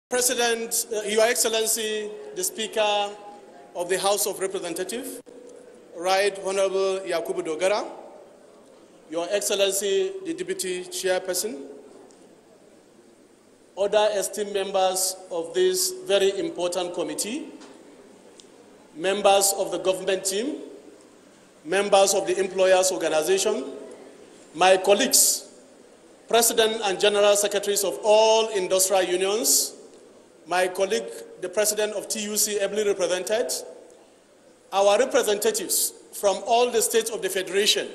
President, Your Excellency, the Speaker of the House of Representatives, Right Honorable Yakubu Dogara, Your Excellency, the Deputy Chairperson, other esteemed members of this very important committee, members of the government team, members of the employers' organization, my colleagues, President and General Secretaries of all industrial unions, my colleague, the President of TUC, ably represented, our representatives from all the states of the Federation.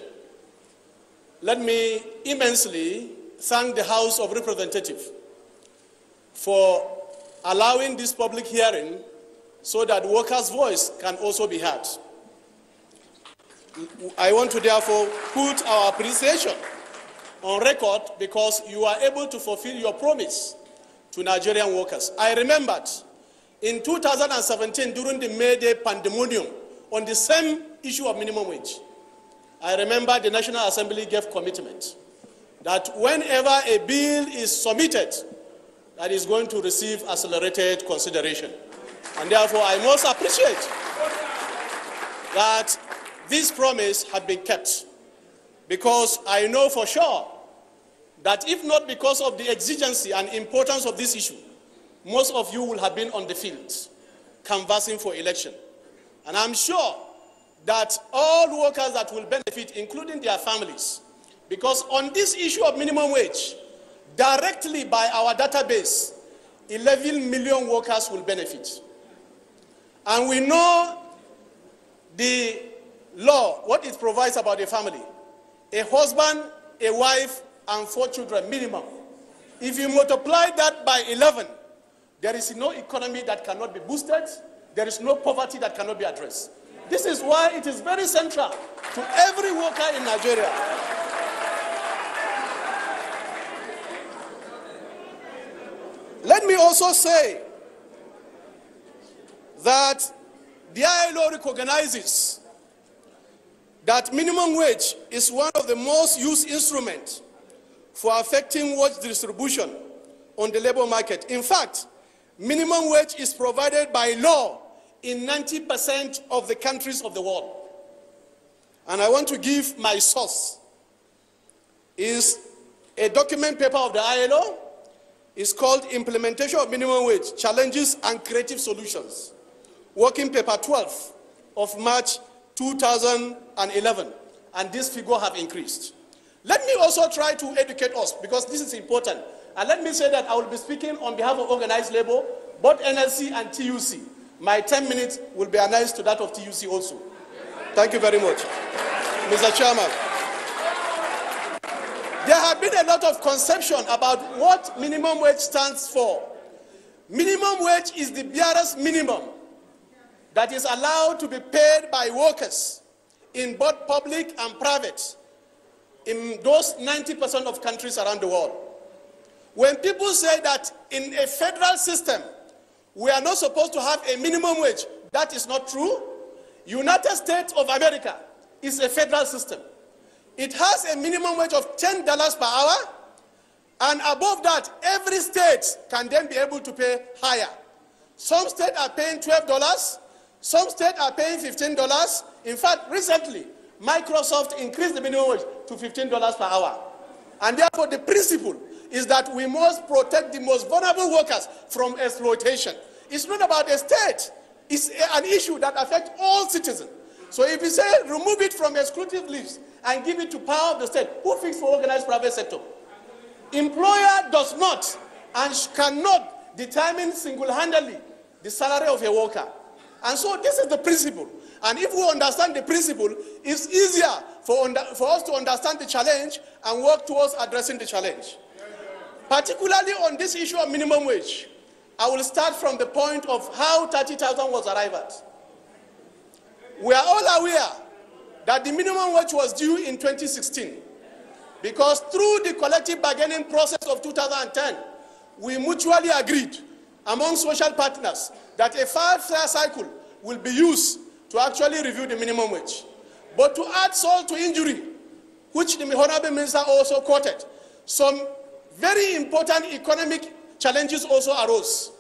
Let me immensely thank the House of Representatives for allowing this public hearing so that workers' voice can also be heard. I want to therefore put our appreciation on record because you are able to fulfill your promise to Nigerian workers. I remembered in 2017 during the May Day pandemonium on the same issue of minimum wage. I remember the National Assembly gave commitment that whenever a bill is submitted, that is going to receive accelerated consideration. And therefore, I must appreciate that this promise had been kept, because I know for sure that if not because of the exigency and importance of this issue, most of you will have been on the field canvassing for election. And I'm sure that all workers that will benefit, including their families, because on this issue of minimum wage, directly by our database, 11 million workers will benefit. And we know the law, what it provides about a family. A husband, a wife, and 4 children minimum. If you multiply that by 11, there is no economy that cannot be boosted. There is no poverty that cannot be addressed. This is why it is very central to every worker in Nigeria. Let me also say that the ILO recognizes that minimum wage is one of the most used instruments for affecting wage distribution on the labor market. In fact, minimum wage is provided by law in 90% of the countries of the world. And I want to give my source. Is a document paper of the ILO. It's called Implementation of Minimum Wage, Challenges and Creative Solutions. Working paper 12 of March 2011. And this figure have increased. Let me also try to educate us, because this is important. And let me say that I will be speaking on behalf of organized labor, both NLC and TUC. My 10 minutes will be announced to that of TUC also. Thank you very much. Mr. Chairman, there have been a lot of conception about what minimum wage stands for. Minimum wage is the barest minimum that is allowed to be paid by workers in both public and private in those 90% of countries around the world. When people say that in a federal system, we are not supposed to have a minimum wage, that is not true. United States of America is a federal system. It has a minimum wage of $10 per hour, and above that, every state can then be able to pay higher. Some states are paying $12, some states are paying $15. In fact, recently, Microsoft increased the minimum wage to $15 per hour. And therefore, the principle is that we must protect the most vulnerable workers from exploitation. It's not about a state. It's an issue that affects all citizens. So if we say remove it from exclusive list and give it to power of the state, who fixed for organized private sector? Employer does not and cannot determine single-handedly the salary of a worker. And so this is the principle. And if we understand the principle, it's easier for us to understand the challenge and work towards addressing the challenge. Particularly on this issue of minimum wage, I will start from the point of how 30,000 was arrived at. We are all aware that the minimum wage was due in 2016 because through the collective bargaining process of 2010, we mutually agreed among social partners that a 5-year cycle will be used to actually review the minimum wage. But to add salt to injury, which the Honorable Minister also quoted, some very important economic challenges also arose.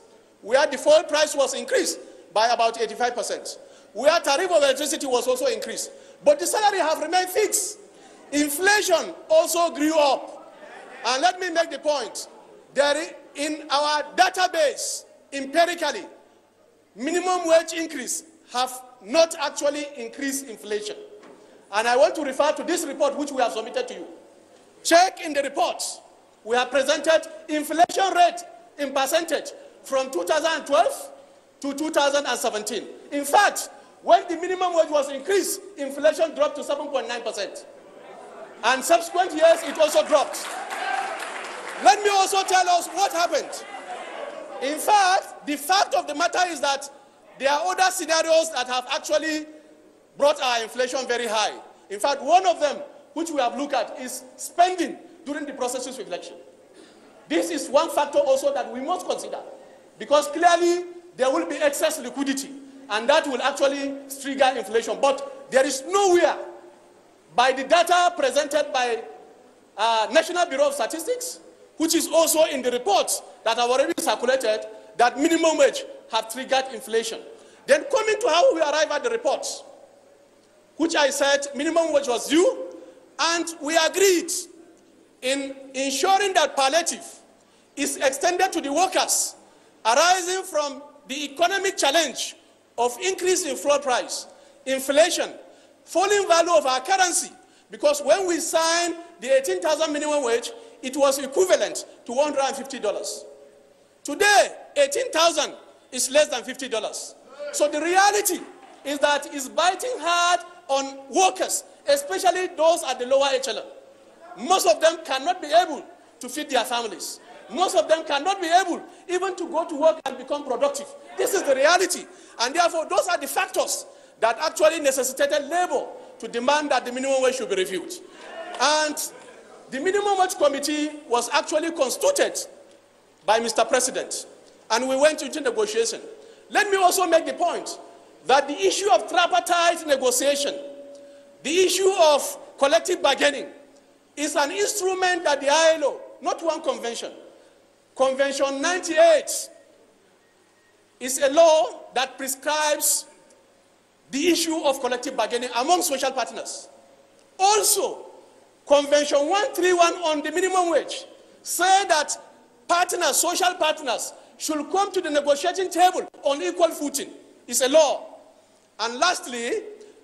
where the fuel price was increased by about 85%, where tariff of electricity was also increased. But the salary have remained fixed. Inflation also grew up. And let me make the point. In our database, empirically, minimum wage increase have not actually increased inflation. And I want to refer to this report which we have submitted to you. Check in the reports. We have presented inflation rate in percentage from 2012 to 2017. In fact, when the minimum wage was increased, inflation dropped to 7.9%. And subsequent years, it also dropped. Let me also tell us what happened. In fact, the fact of the matter is that there are other scenarios that have actually brought our inflation very high. In fact, one of them, which we have looked at, is spending during the processes of election. This is one factor also that we must consider, because clearly there will be excess liquidity, and that will actually trigger inflation. But there is nowhere, by the data presented by National Bureau of Statistics, which is also in the reports that have already circulated, that minimum wage have triggered inflation. Then coming to how we arrive at the reports, which I said minimum wage was due, and we agreed in ensuring that palliative is extended to the workers arising from the economic challenge of increase in fuel price, inflation, falling value of our currency, because when we signed the 18,000 minimum wage, it was equivalent to $150. Today, 18,000 is less than $50. So the reality is that it's biting hard on workers, especially those at the lower echelon. Most of them cannot be able to feed their families. Most of them cannot be able even to go to work and become productive. This is the reality. And therefore, those are the factors that actually necessitated labor to demand that the minimum wage should be reviewed. And the minimum wage committee was actually constituted by Mr. President, and we went into negotiation. Let me also make the point that the issue of tripartite negotiation, the issue of collective bargaining, is an instrument that the ILO, not one convention, Convention 98, is a law that prescribes the issue of collective bargaining among social partners. Also, Convention 131 on the minimum wage say that partners, social partners, should come to the negotiating table on equal footing. It's a law. And lastly,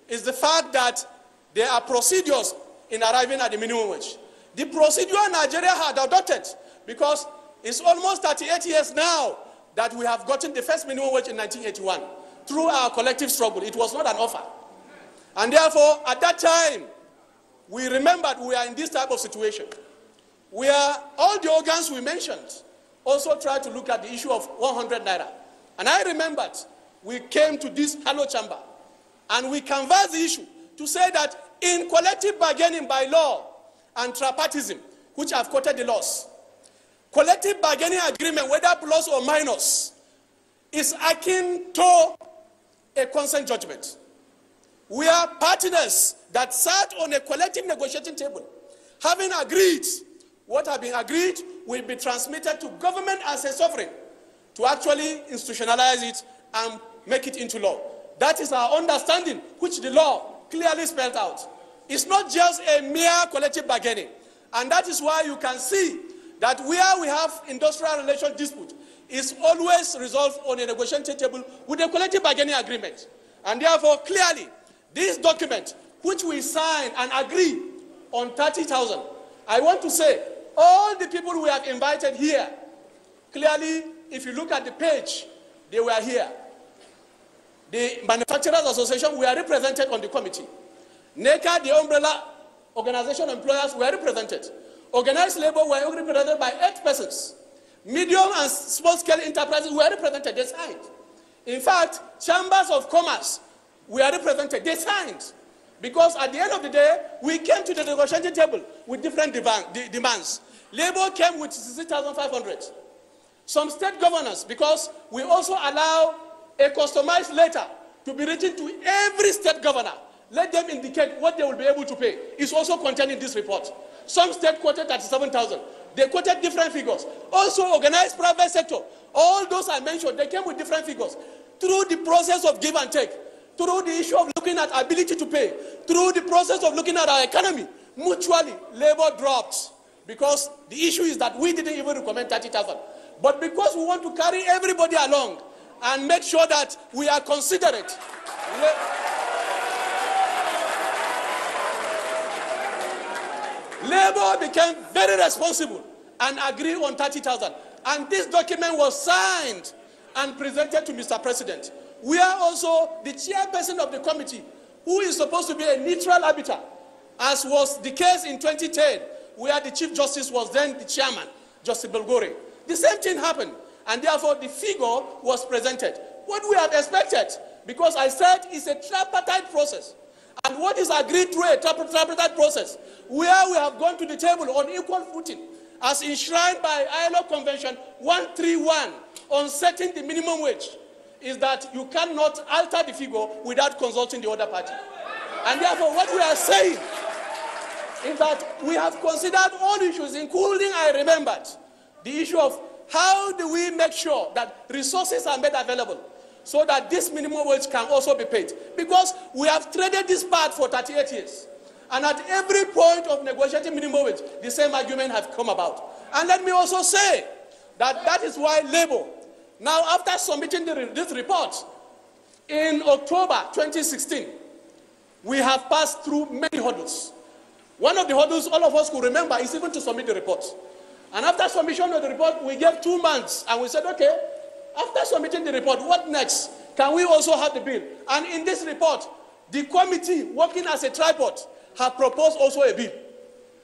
is the fact that there are procedures in arriving at the minimum wage. The procedure Nigeria had adopted, because it's almost 38 years now that we have gotten the first minimum wage in 1981 through our collective struggle. It was not an offer. And therefore, at that time, we remembered we are in this type of situation where all the organs we mentioned also tried to look at the issue of 100 naira. And I remembered we came to this hollow chamber and we canvassed the issue to say that in collective bargaining by law and tripartism, which have quoted the laws, collective bargaining agreement, whether plus or minus, is akin to a consent judgment. We are partners that sat on a collective negotiating table, having agreed what had been agreed will be transmitted to government as a sovereign to actually institutionalize it and make it into law. That is our understanding, which the law clearly spelled out. It's not just a mere collective bargaining. And that is why you can see that where we have industrial relation dispute is always resolved on a negotiating table with a collective bargaining agreement. And therefore, clearly, this document, which we signed and agreed on 30,000, I want to say, all the people we have invited here, clearly, if you look at the page, they were here. The Manufacturers Association were represented on the committee. NECA, the umbrella organization of employers, were represented. Organized labor were represented by 8 persons. Medium and small-scale enterprises were represented. They signed. In fact, chambers of commerce were represented. They signed. Because at the end of the day, we came to the negotiating table with different demands. Labor came with 60,500. Some state governors, because we also allow a customized letter to be written to every state governor. Let them indicate what they will be able to pay. It's also contained in this report. Some state quoted 37,000. They quoted different figures. Also, organized private sector All those I mentioned, they came with different figures. Through the process of give and take, through the issue of looking at ability to pay, through the process of looking at our economy, mutually, labor dropped. Because the issue is that we didn't even recommend 30,000. But because we want to carry everybody along and make sure that we are considerate, Labour became very responsible and agreed on 30,000. And this document was signed and presented to Mr. President. We are also the chairperson of the committee, who is supposed to be a neutral arbiter, as was the case in 2010, where the Chief Justice was then the chairman, Justice Belgore. The same thing happened, and therefore the figure was presented. What we have expected, because I said it's a tripartite process, and what is agreed through a tripartite process, where we have gone to the table on equal footing, as enshrined by ILO Convention 131 on setting the minimum wage, is that you cannot alter the figure without consulting the other party. And therefore, what we are saying is that we have considered all issues, including, I remembered, the issue of how do we make sure that resources are made available so that this minimum wage can also be paid. Because we have traded this part for 38 years. And at every point of negotiating minimum wage, the same argument has come about. And let me also say that that is why Labour, now after submitting this report in October 2016, we have passed through many hurdles. One of the hurdles all of us could remember is even to submit the report. And after submission of the report, we gave 2 months, and we said, okay, after submitting the report, what next? Can we also have the bill? And in this report, the committee, working as a tripod, have proposed also a bill.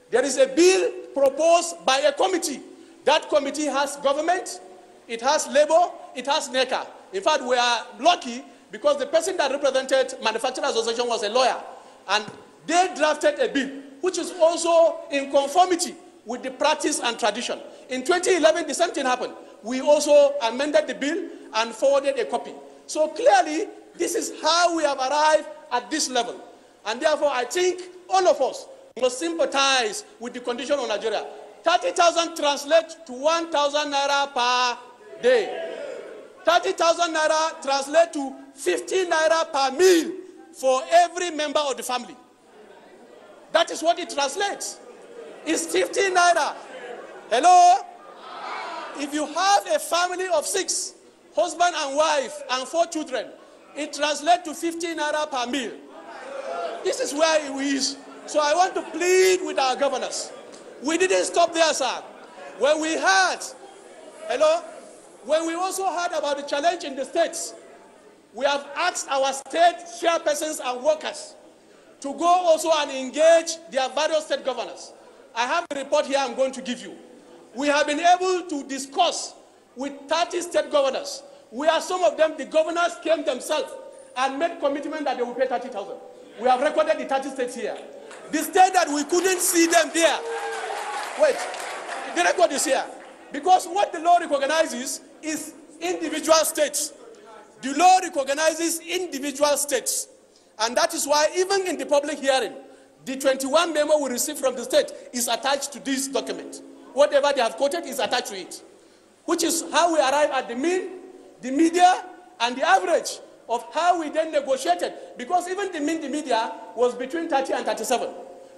There is a bill proposed by a committee. That committee has government, it has Labour, it has NECA. In fact, we are lucky because the person that represented Manufacturers Association was a lawyer, and they drafted a bill which is also in conformity with the practice and tradition. In 2011, the same thing happened. We also amended the bill and forwarded a copy. So clearly, this is how we have arrived at this level. And therefore, I think all of us must sympathize with the condition of Nigeria. 30,000 translates to 1,000 naira per day. 30,000 naira translates to 50 naira per meal for every member of the family. That is what it translates. It's 50 naira. Hello? If you have a family of 6, husband and wife and 4 children, it translates to 50 naira per meal. This is where it is. So I want to plead with our governors. We didn't stop there, sir. When we heard, when we also heard about the challenge in the states, we have asked our state chairpersons and workers to go also and engage their various state governors. I have a report here I'm going to give you. We have been able to discuss with 30 state governors, where some of them, the governors came themselves and made commitment that they will pay 30,000. We have recorded the 30 states here. The state that we couldn't see them there, wait, the record is here. Because what the law recognizes is individual states. The law recognizes individual states. And that is why even in the public hearing, the 21 memo we received from the state is attached to this document. Whatever they have quoted is attached to it. Which is how we arrive at the mean, the media, and the average of how we then negotiated. Because even the mean, the media, was between 30 and 37.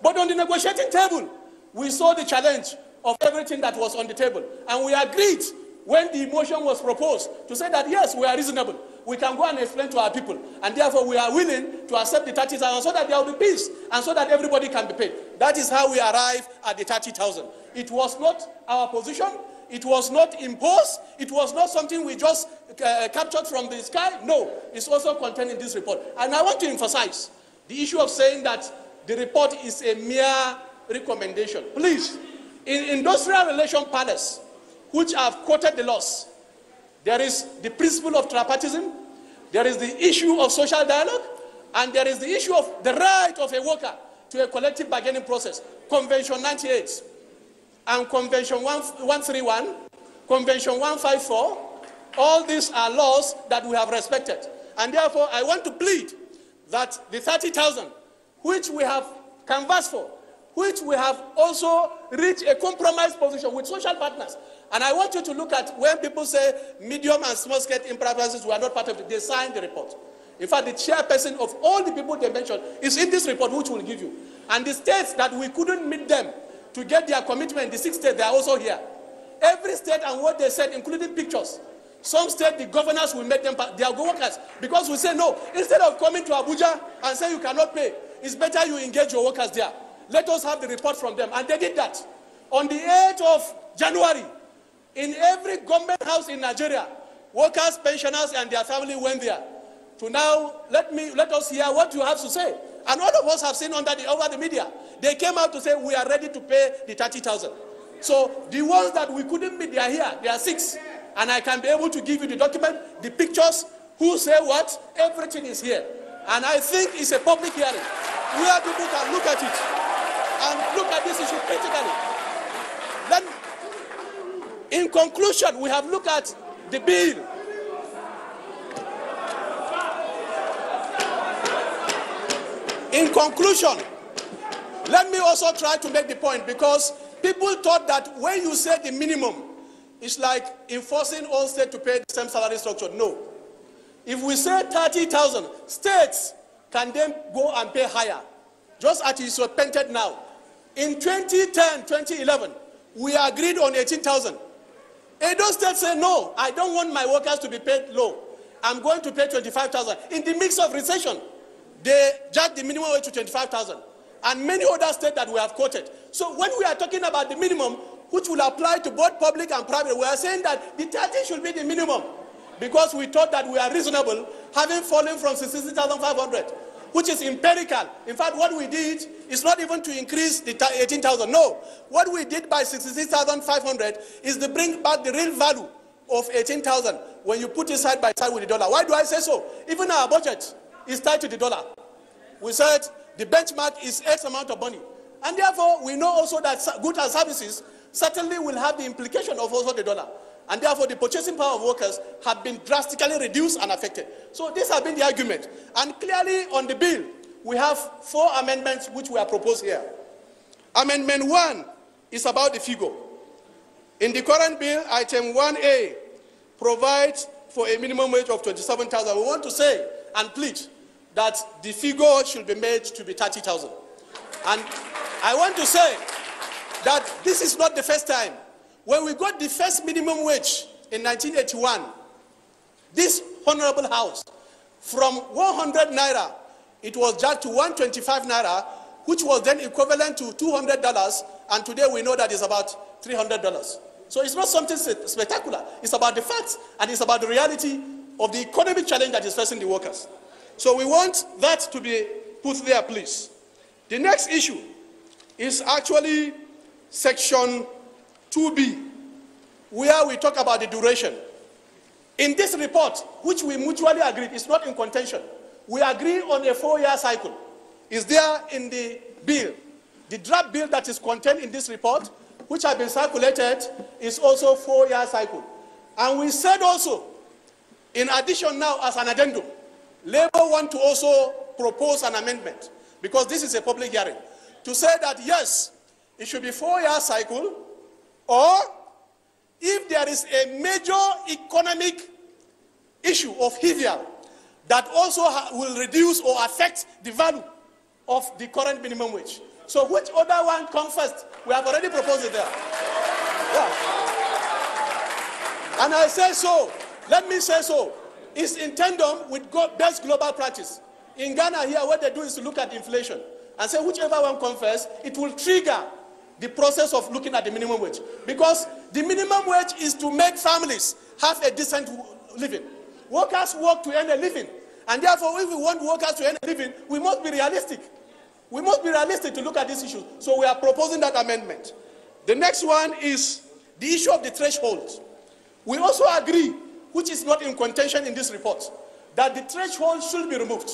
But on the negotiating table, we saw the challenge of everything that was on the table. And we agreed when the motion was proposed to say that, yes, we are reasonable. We can go and explain to our people. And therefore, we are willing to accept the 30,000 so that there will be peace and so that everybody can be paid. That is how we arrived at the 30,000. It was not our position. It was not imposed. It was not something we just captured from the sky. No, it's also contained in this report. And I want to emphasize the issue of saying that the report is a mere recommendation. Please, in industrial relation palace, which have quoted the laws, there is the principle of tripartism, there is the issue of social dialogue, and there is the issue of the right of a worker to a collective bargaining process. Convention 98 and Convention 131, Convention 154, all these are laws that we have respected. And therefore, I want to plead that the 30,000, which we have canvassed for, which we have also reached a compromise position with social partners, And I want you to look at when people say medium and small scale enterprises were not part of it, they signed the report. In fact, the chairperson of all the people they mentioned is in this report, which we'll give you. And the states that we couldn't meet them to get their commitment, the 6 states, they are also here. Every state and what they said, including pictures. Some states, the governors will make them their workers. Because we say, no, instead of coming to Abuja and say you cannot pay, it's better you engage your workers there. Let us have the report from them. And they did that. On the 8th of January, in every government house in Nigeria, workers, pensioners, and their family went there. To now, let us hear what you have to say. And all of us have seen over the media. They came out to say, we are ready to pay the 30,000. So the ones that we couldn't meet, they are here. They are 6. And I can be able to give you the document, the pictures, who say what, everything is here. And I think it's a public hearing where people can look at it and look at this issue critically. Then, in conclusion, we have looked at the bill. In conclusion, let me also try to make the point, because people thought that when you say the minimum, it's like enforcing all states to pay the same salary structure. No. If we say 30,000, states can then go and pay higher, just as it is painted now. In 2010, 2011, we agreed on 18,000. Edo State said, no, I don't want my workers to be paid low. I'm going to pay 25,000. In the mix of recession, they jacked the minimum wage to 25,000. And many other states that we have quoted. So when we are talking about the minimum, which will apply to both public and private, we are saying that the 30 should be the minimum, because we thought that we are reasonable, having fallen from 66,500, which is empirical. In fact, what we did is not even to increase the 18,000. No. What we did by 66,500 is to bring back the real value of 18,000 when you put it side by side with the dollar. Why do I say so? Even our budget is tied to the dollar. We said the benchmark is X amount of money. And therefore, we know also that goods and services certainly will have the implication of also the dollar. And therefore, the purchasing power of workers have been drastically reduced and affected. So this has been the argument. And clearly on the bill, we have 4 amendments which we have proposed here. Amendment 1 is about the figure. In the current bill, item 1A provides for a minimum wage of 27,000. We want to say and plead that the figure should be made to be 30,000. And I want to say that this is not the first time. When we got the first minimum wage in 1981, this honorable house, from 100 naira, it was jacked to 125 naira, which was then equivalent to $200, and today we know that it's about $300. So it's not something spectacular. It's about the facts, and it's about the reality of the economic challenge that is facing the workers. So we want that to be put there, please. The next issue is actually section 2B, where we talk about the duration. In this report, which we mutually agreed, is not in contention. We agree on a 4-year cycle. It's there in the bill. The draft bill that is contained in this report, which has been circulated, is also 4-year cycle. And we said also, in addition now as an addendum, Labour want to also propose an amendment, because this is a public hearing, to say that yes, it should be 4-year cycle, or if there is a major economic issue of heavier that also will reduce or affect the value of the current minimum wage. So which other one comes first? We have already proposed it there. Yeah. And I say so, let me say so, it's in tandem with best global practice. In Ghana here, what they do is to look at inflation and say whichever one comes first, it will trigger the process of looking at the minimum wage. Because the minimum wage is to make families have a decent living. Workers work to earn a living. And therefore, if we want workers to earn a living, we must be realistic. We must be realistic to look at this issue. So we are proposing that amendment. The next one is the issue of the threshold. We also agree, which is not in contention in this report, that the threshold should be removed.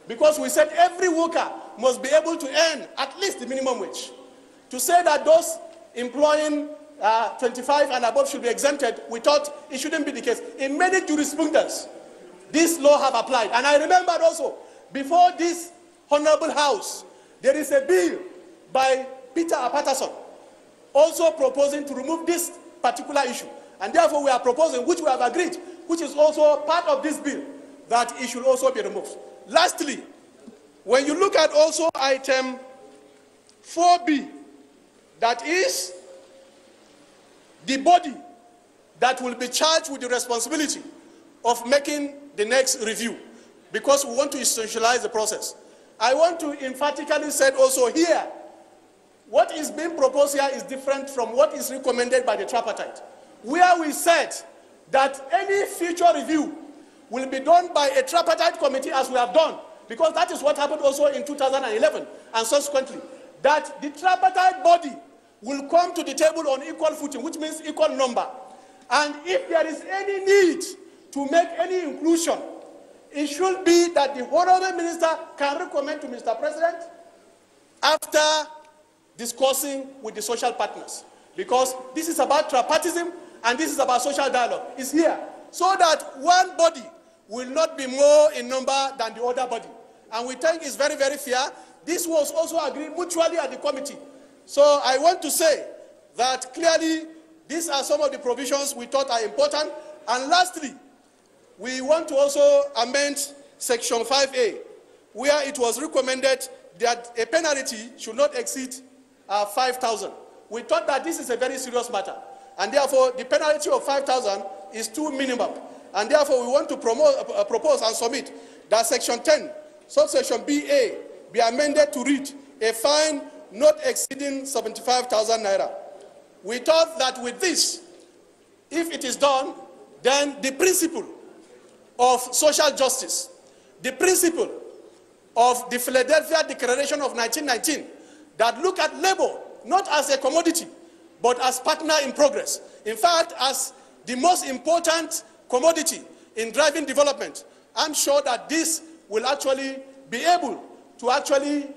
Because we said every worker must be able to earn at least the minimum wage. To say that those employing 25 and above should be exempted, we thought it shouldn't be the case. In many jurisprudence, this law have applied. And I remembered also, before this honorable house, there is a bill by Peter Patterson also proposing to remove this particular issue. And therefore, we are proposing, which we have agreed, which is also part of this bill, that it should also be removed. Lastly, when you look at also item 4B, that is the body that will be charged with the responsibility of making the next review, because we want to essentialize the process. I want to emphatically say also here, what is being proposed here is different from what is recommended by the tripartite, where we said that any future review will be done by a tripartite committee, as we have done, because that is what happened also in 2011 and subsequently, that the tripartite body will come to the table on equal footing, which means equal number. And if there is any need to make any inclusion, it should be that the honorable minister can recommend to Mr. President after discussing with the social partners. Because this is about tripartism and this is about social dialogue. It's here. So that one body will not be more in number than the other body. And we think it's very, very fair. This was also agreed mutually at the committee. So I want to say that clearly these are some of the provisions we thought are important. And lastly, we want to also amend Section 5A, where it was recommended that a penalty should not exceed 5,000. We thought that this is a very serious matter, and therefore the penalty of 5,000 is too minimum. And therefore we want to propose and submit that Section 10, subsection BA, be amended to read a fine not exceeding 75,000 naira. We thought that with this, if it is done, then the principle of social justice, the principle of the Philadelphia Declaration of 1919, that look at labor not as a commodity, but as partner in progress. In fact, as the most important commodity in driving development. I'm sure that this will actually be able to actually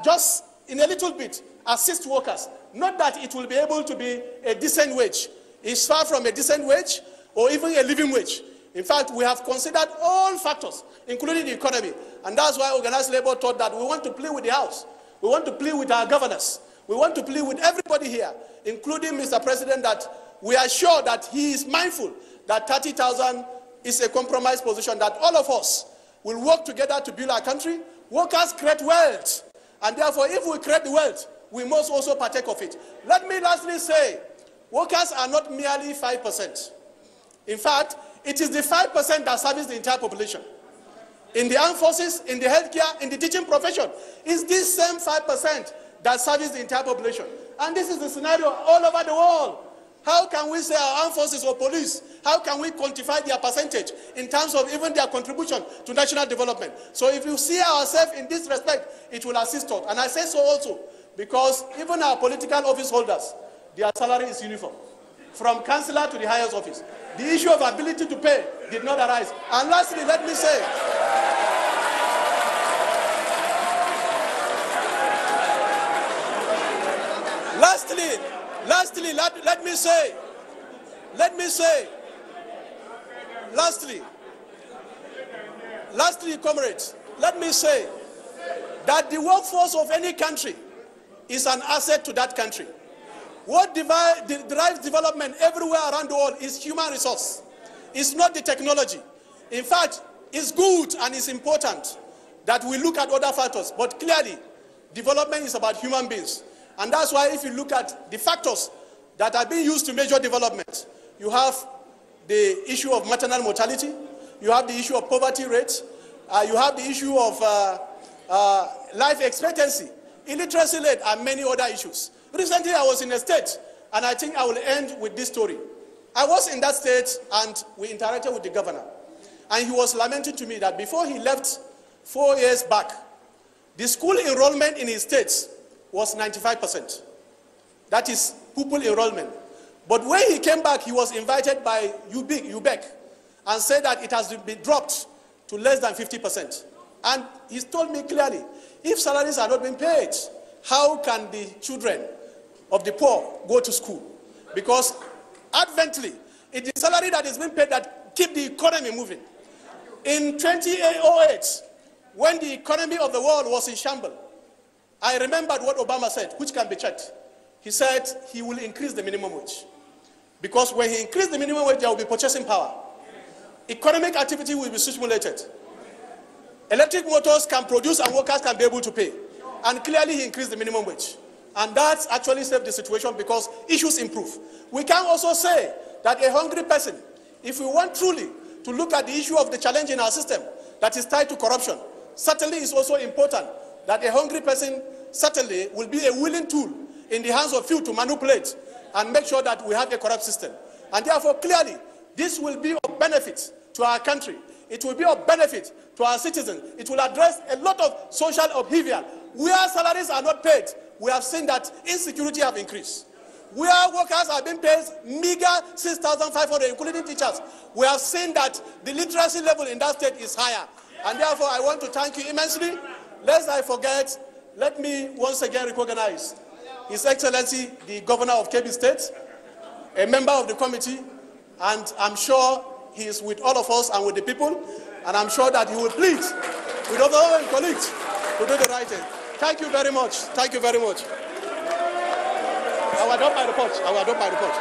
just in a little bit assist workers. Not that it will be able to be a decent wage. It's far from a decent wage or even a living wage. In fact, we have considered all factors, including the economy. And that's why organized labor thought that we want to play with the House. We want to play with our governors. We want to play with everybody here, including Mr. President, that we are sure that he is mindful that 30,000 is a compromise position, that all of us will work together to build our country. Workers create wealth. And therefore, if we create the wealth, we must also partake of it. Let me lastly say, workers are not merely 5%. In fact, it is the 5% that serves the entire population. In the armed forces, in the healthcare, in the teaching profession, it's this same 5% that serves the entire population. And this is the scenario all over the world. How can we say our armed forces or police, how can we quantify their percentage in terms of even their contribution to national development? So if you see ourselves in this respect, it will assist us. And I say so also because even our political office holders, their salary is uniform, from councillor to the highest office. The issue of ability to pay did not arise. And lastly, let me say, lastly, comrades, let me say that the workforce of any country is an asset to that country. What drives development everywhere around the world is human resource. It's not the technology. In fact, it's good and it's important that we look at other factors, but clearly, development is about human beings. And that's why if you look at the factors that are being used to measure development, you have the issue of maternal mortality, you have the issue of poverty rate, you have the issue of life expectancy, illiteracy rate, and many other issues. Recently, I was in a state, and I think I will end with this story. I was in that state, and we interacted with the governor. And he was lamenting to me that before he left 4 years back, the school enrollment in his state was 95%. That is pupil enrollment. But when he came back, he was invited by UBEC and said that it has been dropped to less than 50%. And he told me clearly, if salaries are not being paid, how can the children of the poor go to school? Because advently, it is salary that is being paid that keep the economy moving. In 2008, when the economy of the world was in shambles, I remembered what Obama said, which can be checked. He said he will increase the minimum wage. Because when he increases the minimum wage, there will be purchasing power. Economic activity will be stimulated. Electric motors can produce and workers can be able to pay. And clearly he increased the minimum wage. And that's actually saved the situation because issues improve. We can also say that a hungry person, if we want truly to look at the issue of the challenge in our system that is tied to corruption, certainly it's also important that a hungry person certainly will be a willing tool in the hands of few to manipulate and make sure that we have a corrupt system. And therefore, clearly, this will be of benefit to our country. It will be of benefit to our citizens. It will address a lot of social upheaval. Where salaries are not paid, we have seen that insecurity have increased. Where workers are being paid meager 6,500, including teachers, we have seen that the literacy level in that state is higher. And therefore, I want to thank you immensely. Lest I forget, let me once again recognize His Excellency, the Governor of Kebbi State, a member of the committee, and I'm sure he is with all of us and with the people, and I'm sure that he will plead with other colleagues to do the right thing. Thank you very much. Thank you very much. I will adopt my report. I will adopt my report.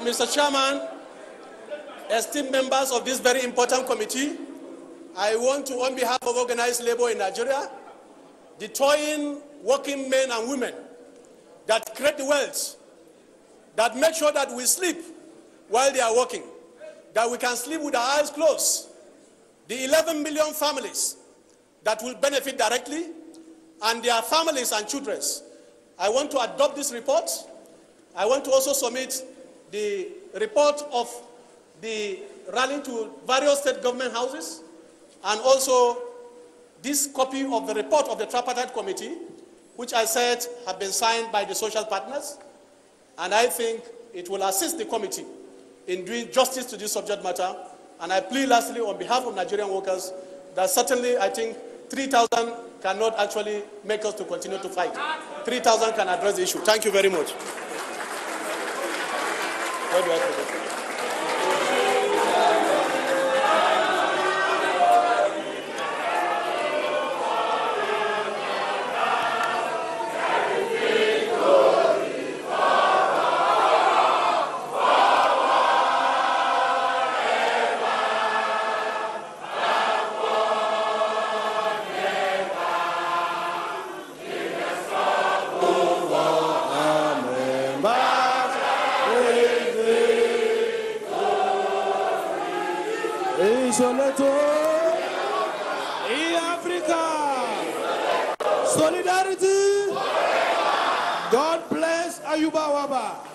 Mr. Chairman, esteemed members of this very important committee, I want to, on behalf of organized labor in Nigeria, the toiling working men and women that create the wealth, that make sure that we sleep while they are working, that we can sleep with our eyes closed, the 11 million families that will benefit directly, and their families and children. I want to adopt this report. I want to also submit the report of the rally to various state government houses, and also this copy of the report of the tripartite committee, which I said have been signed by the social partners, and I think it will assist the committee in doing justice to this subject matter. And I plead lastly on behalf of Nigerian workers that certainly I think 3,000 cannot actually make us to continue to fight. 3,000 can address the issue. Thank you very much. Where do I put it? In Africa, solidarity. God bless Ayuba Wabba.